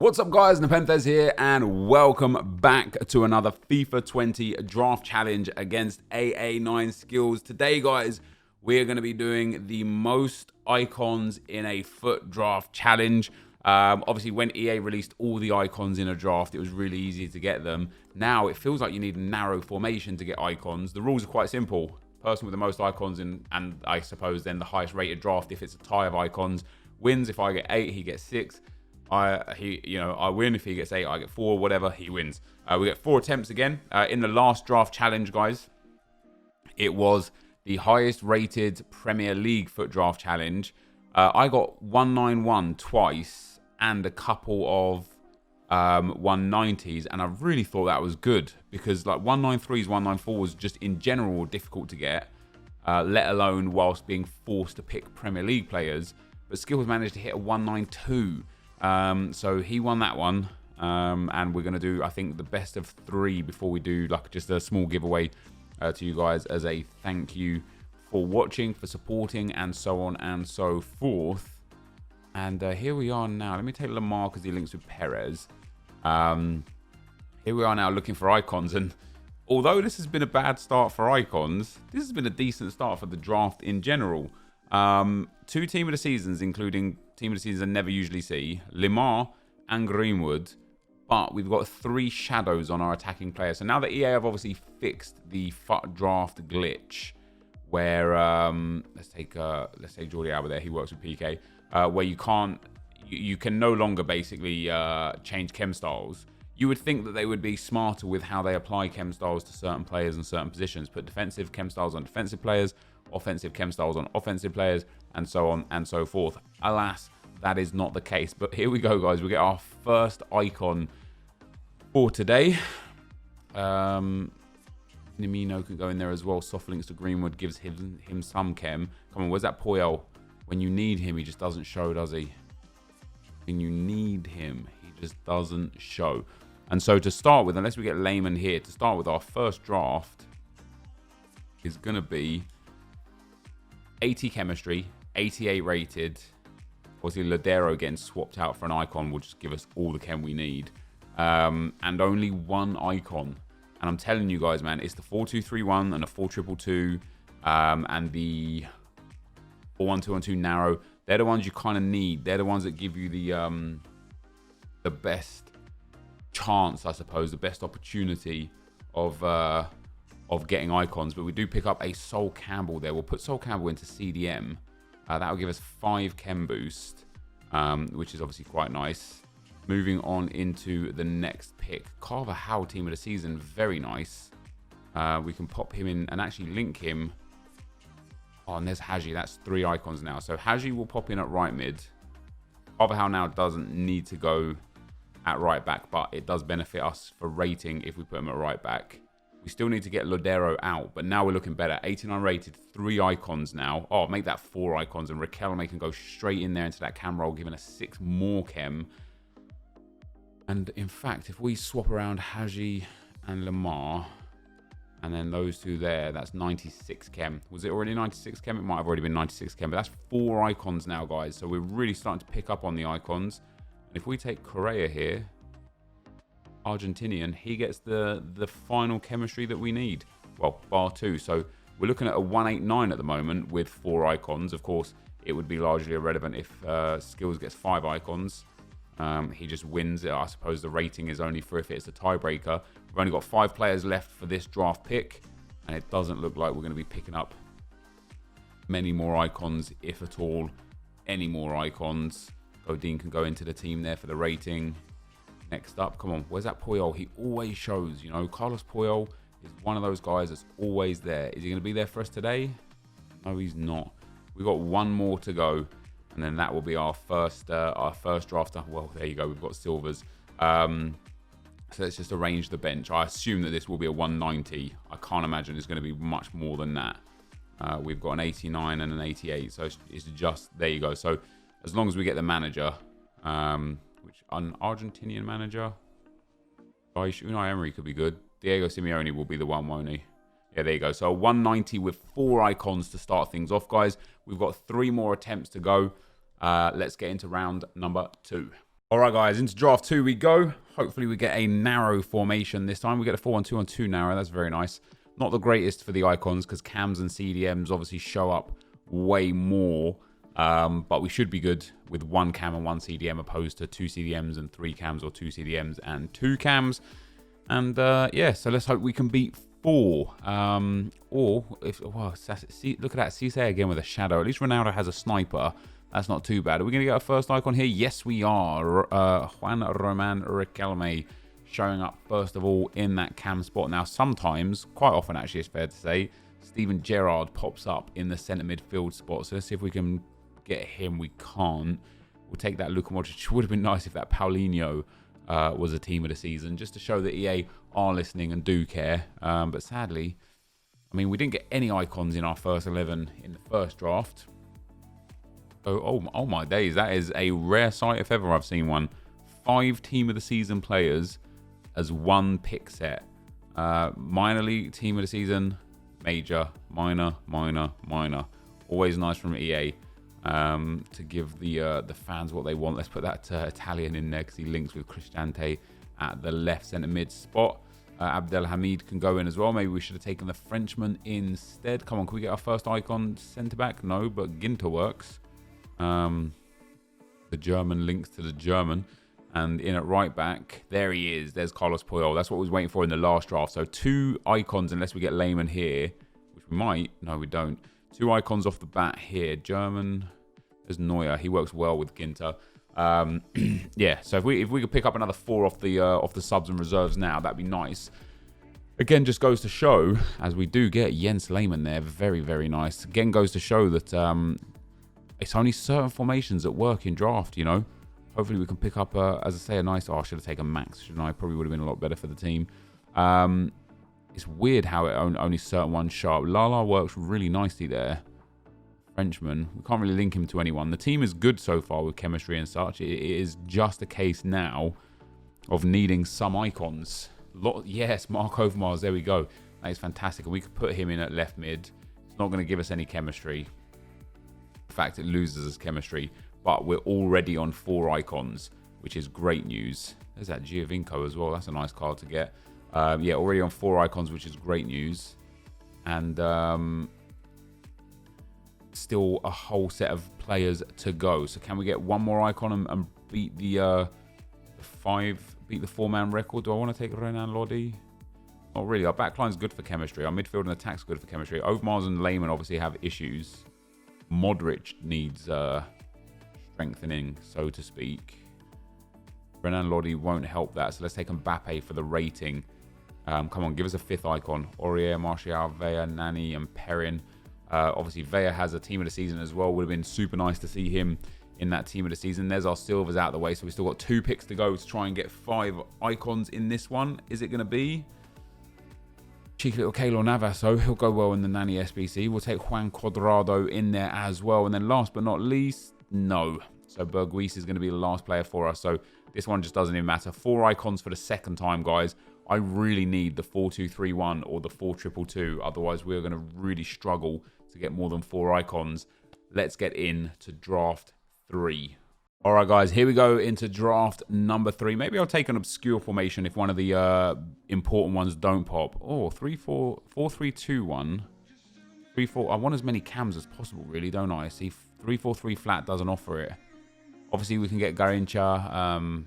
What's up guys, NepentheZ here and welcome back to another FIFA 20 draft challenge against AA9 skills. Today guys, we're going to be doing the most icons in a FUT draft challenge. Obviously when EA released all the icons in a draft, it was really easy to get them. Now it feels like you need a narrow formation to get icons. The rules are quite simple. Person with the most icons and I suppose then the highest rated draft, if it's a tie of icons, wins. If I get 8, he gets 6. I win. If he gets 8, I get 4, whatever, he wins. We get 4 attempts again. In the last draft challenge, guys, it was the highest rated Premier League FUT draft challenge. I got 191 twice and a couple of 190s, and I really thought that was good because like 193s, 194s just in general difficult to get, let alone whilst being forced to pick Premier League players. But Skills managed to hit a 192. So he won that one, and we're going to do, I think, the best of 3 before we do like just a small giveaway to you guys as a thank you for watching, for supporting, and so on and so forth. And here we are now. Let me take Lamar because he links with Perez. Here we are now looking for icons, and although this has been a bad start for icons, this has been a decent start for the draft in general. 2 team of the seasons, including team of the seasons I never usually see, Lamar and Greenwood, but we've got 3 shadows on our attacking player. So now that EA have obviously fixed the FUT draft glitch, where let's take Jordi Alba there. He works with PK, where you can no longer basically change chem styles. You would think that they would be smarter with how they apply chem styles to certain players and certain positions. Put defensive chem styles on defensive players, offensive chem styles on offensive players, and so on and so forth. Alas, that is not the case. But here we go, guys. We get our first icon for today. Nimino can go in there as well. Soft links to Greenwood gives him some chem. Come on, where's that Poyel? When you need him, he just doesn't show, does he? When you need him, he just doesn't show. And so to start with, unless we get Layman here, to start with, our first draft is going to be 80 chemistry, 88 rated. Obviously, Ladero getting swapped out for an icon will just give us all the chem we need. And only 1 icon. And I'm telling you guys, man, it's the 4-2-3-1 and the 4-2-2-2 and the 4-1-2-1-2 narrow. They're the ones you kind of need. They're the ones that give you the best chance, I suppose, the best opportunity of getting icons. But we do pick up a Sol Campbell there. We'll put Sol Campbell into CDM. That will give us 5 chem boost, which is obviously quite nice. Moving on into the next pick. Carver Howe, team of the season. Very nice. We can pop him in and actually link him. Oh, and there's Haji. That's 3 icons now. So Haji will pop in at right mid. Carver Howe now doesn't need to go at right back, but it does benefit us for rating if we put him at right back. We still need to get Lodero out, but now we're looking better. 89 rated, 3 icons now. Oh, make that 4 icons, and Riquelme can go straight in there into that cam roll, giving us 6 more chem. And in fact, if we swap around Haji and Lamar, and then those 2 there, that's 96 chem. Was it already 96 chem? It might have already been 96 chem, but that's 4 icons now, guys. So we're really starting to pick up on the icons. And if we take Correa here, Argentinian, he gets the final chemistry that we need. Well, bar 2. So we're looking at a 189 at the moment with 4 icons. Of course, it would be largely irrelevant if Skills gets 5 icons. He just wins it. I suppose the rating is only for if it's a tiebreaker. We've only got 5 players left for this draft pick, and it doesn't look like we're going to be picking up many more icons, if at all, any more icons. Godin can go into the team there for the rating. Next up, come on, where's that Poyol? He always shows, you know, Carlos Poyol is one of those guys that's always there. Is he going to be there for us today? No, he's not. We've got 1 more to go, and then that will be our first draft. Well, there you go, we've got silvers. So let's just arrange the bench. I assume that this will be a 190. I can't imagine it's going to be much more than that. We've got an 89 and an 88, so it's just, there you go. So as long as we get the manager, which an Argentinian manager, Unai Emery could be good. Diego Simeone will be the one, won't he? Yeah, there you go. So 190 with 4 icons to start things off, guys. We've got 3 more attempts to go. Let's get into round number 2. All right, guys, into draft 2 we go. Hopefully we get a narrow formation this time. We get a 4-1-2-1-2 narrow. That's very nice. Not the greatest for the icons because cams and CDMs obviously show up way more. But we should be good with 1 cam and 1 CDM opposed to 2 CDMs and 3 cams or 2 CDMs and 2 cams. And yeah, so let's hope we can beat 4. Or if look at that, Cisse again with a shadow. At least Ronaldo has a sniper. That's not too bad. Are we going to get our first icon here? Yes, we are. Juan Roman Riquelme showing up first of all in that cam spot. Now, sometimes, quite often actually, it's fair to say, Steven Gerrard pops up in the centre midfield spot. So let's see if we can get him. We can't. We'll take that Luka Modric. It would have been nice if that Paulinho was a team of the season, just to show that EA are listening and do care. But sadly, I mean, we didn't get any icons in our first 11 in the first draft. Oh my days, that is a rare sight if ever I've seen one. 5 team of the season players as 1 pick set. Minor league team of the season, major, minor, minor, minor. Always nice from EA to give the fans what they want. Let's put that Italian in there because he links with Cristante at the left centre mid spot. Abdelhamid can go in as well. Maybe we should have taken the Frenchman instead. Come on, can we get our first icon centre back? No, but Ginter works. The German links to the German, and in at right back, there he is. There's Carlos Puyol. That's what we was waiting for in the last draft. So 2 icons, unless we get Lehmann here, which we might. No, we don't. 2 icons off the bat here. German. There's Neuer. He works well with Ginter. Yeah. So if we could pick up another 4 off the subs and reserves now, that'd be nice. Again, just goes to show, as we do get Jens Lehmann there, very, very nice. Again, goes to show that it's only certain formations that work in draft, you know. Hopefully we can pick up, as I say, a nice... Oh, I should have taken Max, shouldn't I? Probably would have been a lot better for the team. It's weird how it only certain ones sharp. Lala works really nicely there. Frenchman. We can't really link him to anyone. The team is good so far with chemistry and such. It is just a case now of needing some icons. Yes, Mark Overmars, there we go. That is fantastic. And we could put him in at left mid. It's not going to give us any chemistry. In fact, it loses us chemistry, but we're already on 4 icons, which is great news. There's that Giovinco as well. That's a nice card to get. Yeah, already on 4 icons, which is great news. And still a whole set of players to go. So can we get 1 more icon and beat the 4-man record? Do I want to take Renan Lodi? Not really. Our backline's good for chemistry. Our midfield and attack's good for chemistry. Overmars and Lehmann obviously have issues. Modric needs strengthening, so to speak. Renan Lodi won't help that, so let's take Mbappe for the rating. Come on, give us a 5th icon. Aurier, Martial, Vea, Nani, and Perrin. Obviously, Vea has a team of the season as well. Would have been super nice to see him in that team of the season. There's our silvers out of the way, so we've still got 2 picks to go to try and get 5 icons in this one. Is it going to be? Cheeky little Keylor Navas, so he'll go well in the Nani SBC. We'll take Juan Cuadrado in there as well. And then last but not least, no. So Berghuis is going to be the last player for us. So this one just doesn't even matter. 4 icons for the second time, guys. I really need the 4-2-3-1 or the 4-2-2-2. Otherwise, we're going to really struggle to get more than 4 icons. Let's get into draft 3. All right, guys, here we go into draft number 3. Maybe I'll take an obscure formation if one of the important ones don't pop. Oh, 4-3-2-1. 3-4. I want as many cams as possible, really, don't I? See, 3-4-3 flat doesn't offer it. Obviously, we can get Garincha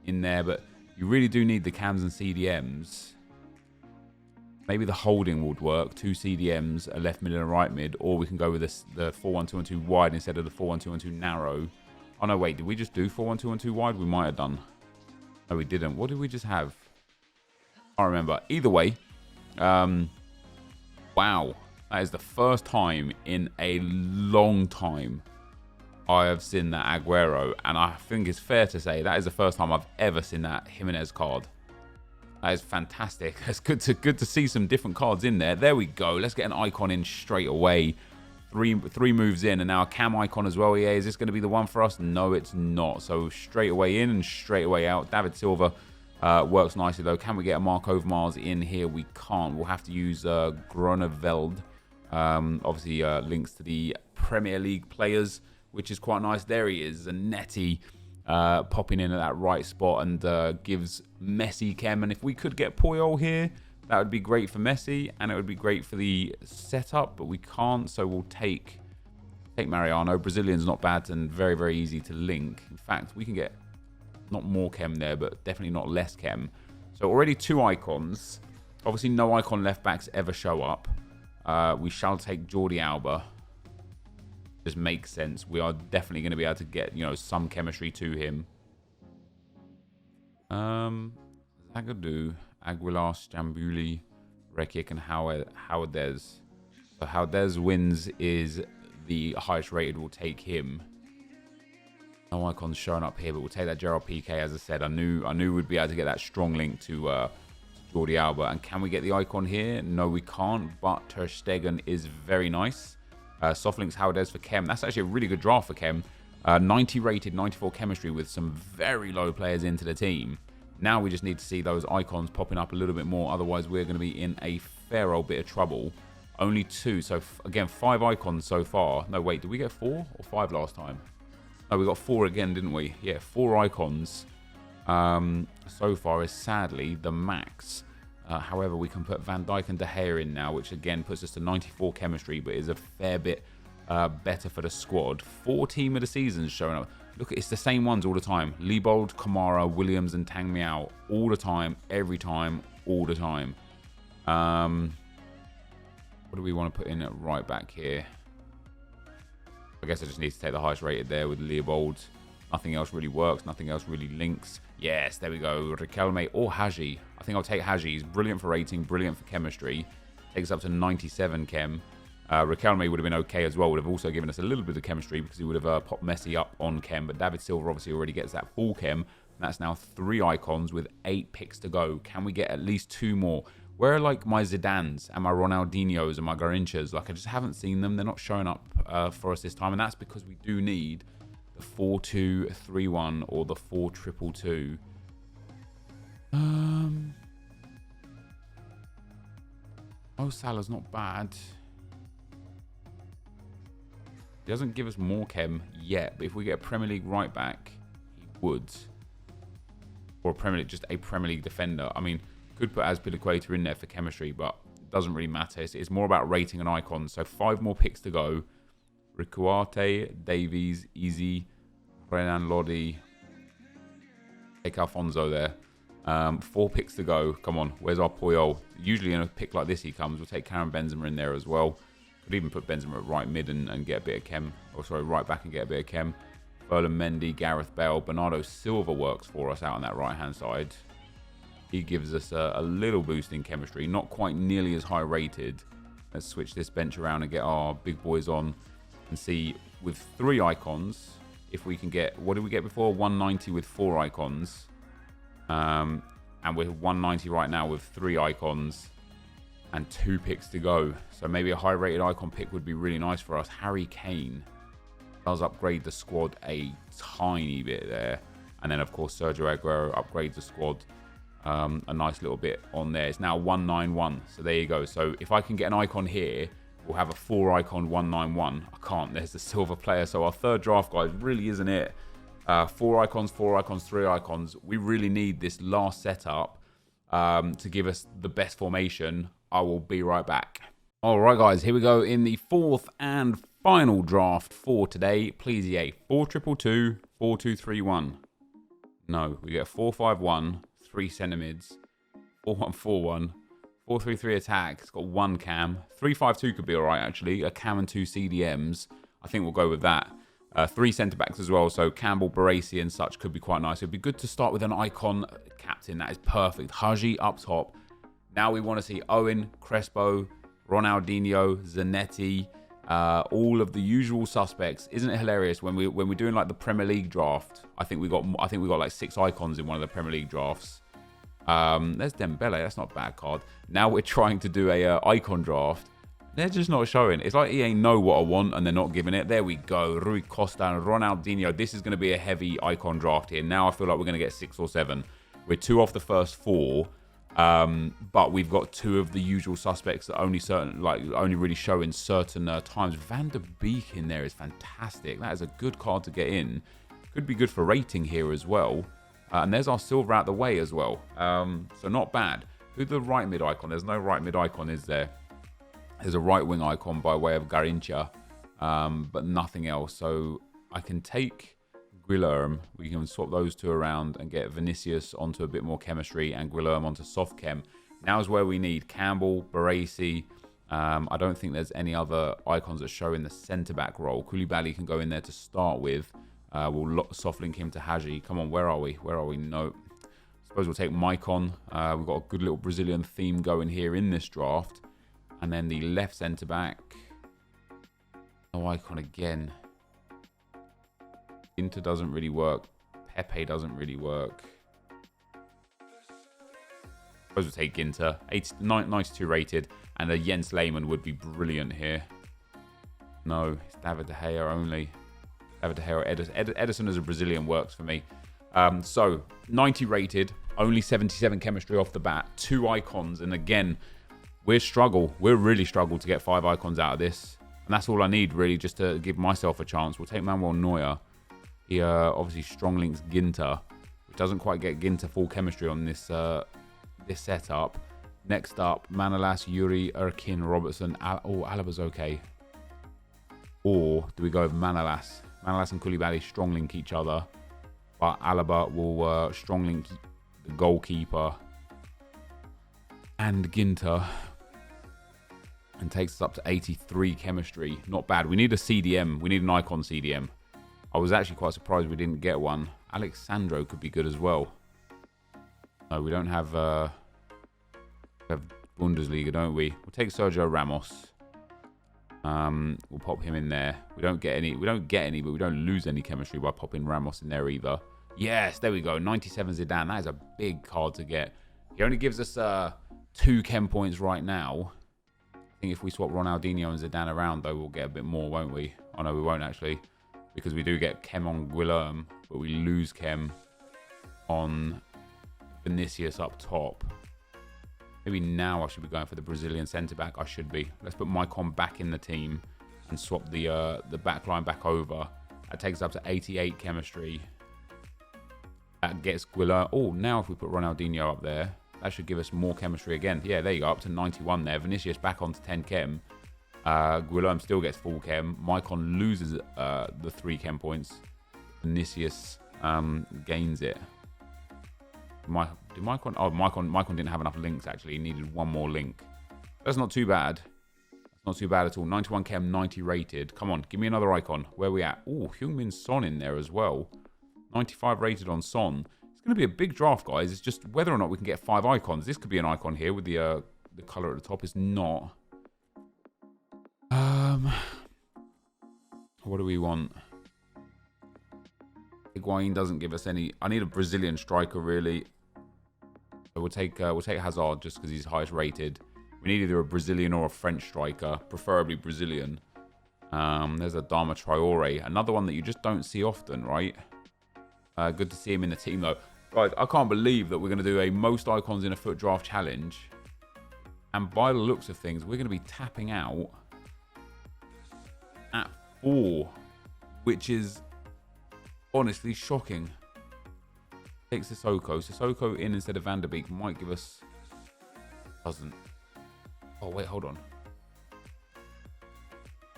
in there, but you really do need the cams and CDMs. Maybe the holding would work. 2 CDMs, a left mid and a right mid, or we can go with the 4-1-2-1-2 wide instead of the 4-1-2-1-2 narrow. Oh, no, wait. Did we just do 4-1-2-1-2 wide? We might have done. No, we didn't. What did we just have? I can't remember. Either way, wow. That is the first time in a long time I have seen that Aguero. And I think it's fair to say that is the first time I've ever seen that Jimenez card. That is fantastic. It's good to see some different cards in there. There we go. Let's get an icon in straight away. Three moves in, and now a cam icon as well. Yeah, is this going to be the one for us? No, it's not. So straight away in and straight away out. David Silva works nicely, though. Can we get a Mark Overmars in here? We can't. We'll have to use Groneveld. Obviously, links to the Premier League players, which is quite nice. There he is, Zanetti. popping in at that right spot and gives Messi chem. And if we could get Puyol here, that would be great for Messi, and it would be great for the setup, but we can't, so we'll take Mariano. Brazilian's not bad and very, very easy to link. In fact, we can get not more chem there, but definitely not less chem. So already 2 icons. Obviously, no icon left backs ever show up. We shall take Jordi Alba. Just makes sense. We are definitely going to be able to get, you know, some chemistry to him. Zagadou, Aguilar, Stambuli, Rekic, and Howardez. So Howardez wins is the highest rated. We'll take him. No icons showing up here, but we'll take that Gerald PK. As I said, I knew we'd be able to get that strong link to Jordi Alba. And can we get the icon here? No, we can't. But Ter Stegen is very nice. Soft links Howardez for chem. That's actually a really good draft for chem. 90 rated, 94 chemistry with some very low players into the team. Now we just need to see those icons popping up a little bit more. Otherwise, we're going to be in a fair old bit of trouble. Only 2. So, again, 5 icons so far. No, wait. Did we get 4 or 5 last time? No, we got 4 again, didn't we? Yeah, 4 icons so far is sadly the max. However, we can put Van Dijk and De Gea in now, which again puts us to 94 chemistry, but is a fair bit better for the squad. 4 team of the seasons showing up. Look, it's the same ones all the time. Leibold, Kamara, Williams, and Tang Miao. All the time, every time, all the time. What do we want to put in at right back here? I guess I just need to take the highest rated there with Leibold. Nothing else really works. Nothing else really links. Yes, there we go. Riquelme or Haji. I think I'll take Haji. He's brilliant for rating, brilliant for chemistry. Takes up to 97 chem. Riquelme would have been okay as well. Would have also given us a little bit of chemistry because he would have popped Messi up on chem. But David Silva obviously already gets that full chem. That's now 3 icons with 8 picks to go. Can we get at least 2 more? Where are like my Zidans and my Ronaldinhos and my Garinchas? Like I just haven't seen them. They're not showing up for us this time. And that's because we do need the 4-2-3-1 or the 4-2-2-2. Oh, Salah's not bad. He doesn't give us more chem yet, but if we get a Premier League right back, he would. Or just a Premier League defender. I mean, could put Azpilicueta in there for chemistry, but it doesn't really matter. It's more about rating and icons. So 5 more picks to go. Ricuarte, Davies, Easy, Renan Lodi. Take Alfonso there. 4 picks to go. Come on, where's our Puyol? Usually in a pick like this he comes. We'll take Karim Benzema in there as well. Could even put Benzema at right mid and get a bit of chem. Or sorry, right back and get a bit of chem. Ferland Mendy, Gareth Bale, Bernardo Silva works for us out on that right hand side. He gives us a little boost in chemistry. Not quite nearly as high rated. Let's switch this bench around and get our big boys on. And see with 3 icons if we can get, what did we get before? 190 with 4 icons. And we're 190 right now with 3 icons and 2 picks to go. So maybe a high rated icon pick would be really nice for us. Harry Kane does upgrade the squad a tiny bit there. And then of course Sergio Aguero upgrades the squad a nice little bit on there. It's now 191. So there you go. So if I can get an icon here, we'll have a 4 icon 191. I can't. There's the silver player. So our third draft, guys, really isn't it. 4 icons, 4 icons, 3 icons. We really need this last setup to give us the best formation. I will be right back. All right, guys, here we go in the 4th and final draft for today. Please, EA, 4-2-2-2, 4-2-3-1. No, we get 4-5-1, 3 centre mids, 4-1-4-1, 4-3-3 attack. It's got 1 cam. 3-5-2 could be all right, actually. A cam and 2 CDMs. I think we'll go with that. 3 centre-backs as well, so Campbell, Baresi and such could be quite nice. It'd be good to start with an icon captain. That is perfect. Haji up top. Now we want to see Owen, Crespo, Ronaldinho, Zanetti, all of the usual suspects. Isn't it hilarious when we're doing like the Premier League draft? I think we got like 6 icons in one of the Premier League drafts. There's Dembele. That's not a bad card. Now we're trying to do a icon draft. They're just not showing. It's like EA know what I want and they're not giving it. There we go. Rui Costa and Ronaldinho. This is going to be a heavy icon draft here. Now I feel like we're going to get 6 or 7. We're 2 off the first 4. But we've got 2 of the usual suspects that only really show in certain times. Van der Beek in there is fantastic. That is a good card to get in Could be good for rating here as well. And there's our silver out the way as well. So not bad. Who's the right mid icon? There's no right mid icon, is there? There's a right wing icon by way of Garincha, but nothing else. So I can take Guilherme. We can swap those two around and get Vinicius onto a bit more chemistry and Guilherme onto soft chem. Now is where we need Campbell, Baresi. I don't think there's any other icons that show in the centre-back role. Koulibaly can go in there to start with. We'll soft link him to Haji. Come on, where are we? Where are we? No. Suppose we'll take Maicon. We've got a good little Brazilian theme going here in this draft. And then the left centre-back. No icon again. Inter doesn't really work. Pepe doesn't really work. Suppose we'll take Ginter. 92 rated. And a Jens Lehmann would be brilliant here. No, it's David De Gea only. David De Gea or Edison as a Brazilian works for me. So, 90 rated. Only 77 chemistry off the bat. 2 icons. And again, we're really struggle to get 5 icons out of this. And that's all I need, really, just to give myself a chance. We'll take Manuel Neuer. He obviously strong links Ginter, which doesn't quite get Ginter full chemistry on this this setup. Next up, Manolas, Yuri, Erkin, Robertson. Alaba's okay. Or do we go with Manolas? Manolas and Koulibaly strong link each other. But Alaba will strong link the goalkeeper and Ginter. And takes us up to 83 chemistry. Not bad. We need a CDM. We need an icon CDM. I was actually quite surprised we didn't get one. Alexandro could be good as well. No, we don't have... we have Bundesliga, don't we? We'll take Sergio Ramos. We'll pop him in there. We don't get any, but we don't lose any chemistry by popping Ramos in there either. Yes, there we go. 97 Zidane. That is a big card to get. He only gives us 2 chem points right now. I think if we swap Ronaldinho and Zidane around, though, we'll get a bit more, won't we? Oh, no, we won't, actually. Because we do get chem on Guilherme, but we lose chem on Vinicius up top. Maybe now I should be going for the Brazilian centre-back. I should be. Let's put Maicon back in the team and swap the back line back over. That takes us up to 88 chemistry. That gets Guilherme. Oh, now if we put Ronaldinho up there, that should give us more chemistry again. Yeah, there you go. Up to 91 there. Vinicius back onto 10 chem. Guilherme still gets full chem. Maicon loses the 3 chem points. Vinicius gains it. Did Maicon? Oh, Maicon didn't have enough links, actually. He needed 1 more link. That's not too bad. That's not too bad at all. 91 chem, 90 rated. Come on, give me another icon. Where are we at? Oh, Heung-min Son in there as well. 95 rated on Son. It's going to be a big draft, guys. It's just whether or not we can get 5 icons. This could be an icon here with the colour at the top. It's not. What do we want? Higuain doesn't give us any. I need a Brazilian striker, really. So we'll take Hazard just because he's highest rated. We need either a Brazilian or a French striker, preferably Brazilian. There's a Dama Traore, another one that you just don't see often, right? Good to see him in the team, though. Guys, I can't believe that we're going to do a most icons in a FUT draft challenge. And by the looks of things, we're going to be tapping out at 4, which is honestly shocking. Take Sissoko. Sissoko in instead of Van der Beek might give us... Doesn't. Oh, wait, hold on.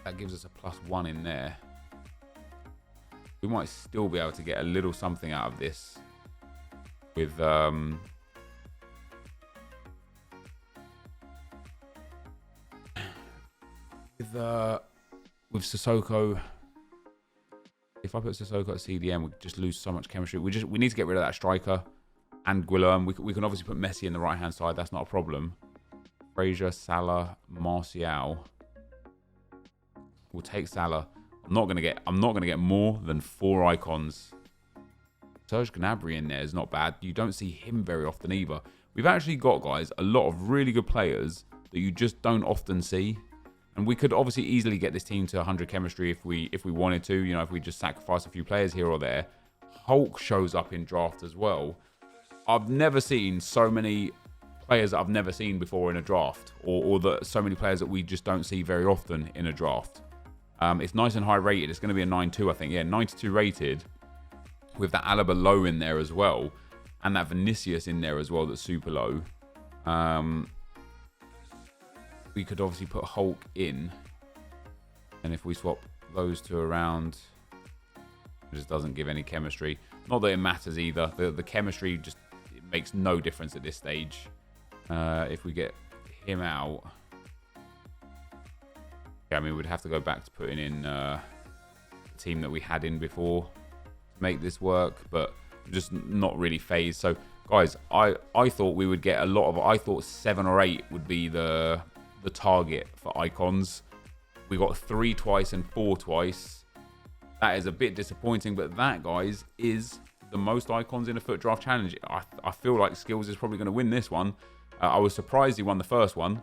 That gives us a +1 in there. We might still be able to get a little something out of this. With... With Sissoko... If I put Sissoko at CDM, we just lose so much chemistry. We need to get rid of that striker and Guilherme. We can obviously put Messi in the right hand side. That's not a problem. Fraser, Salah, Martial. We'll take Salah. I'm not gonna get more than 4 icons. Serge Gnabry in there is not bad. You don't see him very often either. We've actually got, guys, a lot of really good players that you just don't often see. And we could obviously easily get this team to 100 chemistry if we wanted to. You know, if we just sacrifice a few players here or there. Hulk shows up in draft as well. I've never seen so many players that I've never seen before in a draft. Or so many players that we just don't see very often in a draft. It's nice and high rated. It's going to be a 9.2, I think. Yeah, 92 rated. with that Alaba low in there as well, and that Vinicius in there as well that's super low. We could obviously put Hulk in, and if we swap those two around, it just doesn't give any chemistry. Not that it matters either. The chemistry just, it makes no difference at this stage. If we get him out, yeah, I mean, we'd have to go back to putting in the team that we had in before to make this work, but just not really phased. So guys, I thought we would get a lot of, I thought 7 or 8 would be the target for icons. We got 3 twice and 4 twice. That is a bit disappointing, but that, guys, is the most icons in a FUT draft challenge. I feel like Skills is probably going to win this one. I was surprised he won the first one,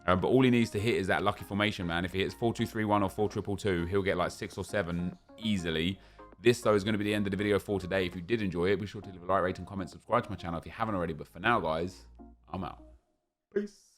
but all he needs to hit is that lucky formation, man. If he hits 4-2-3-1 or 4-2-2-2, he'll get like 6 or 7 easily. This, though, is going to be the end of the video for today. If you did enjoy it, be sure to leave a like, rate, and comment, subscribe to my channel if you haven't already. But for now, guys, I'm out. Peace.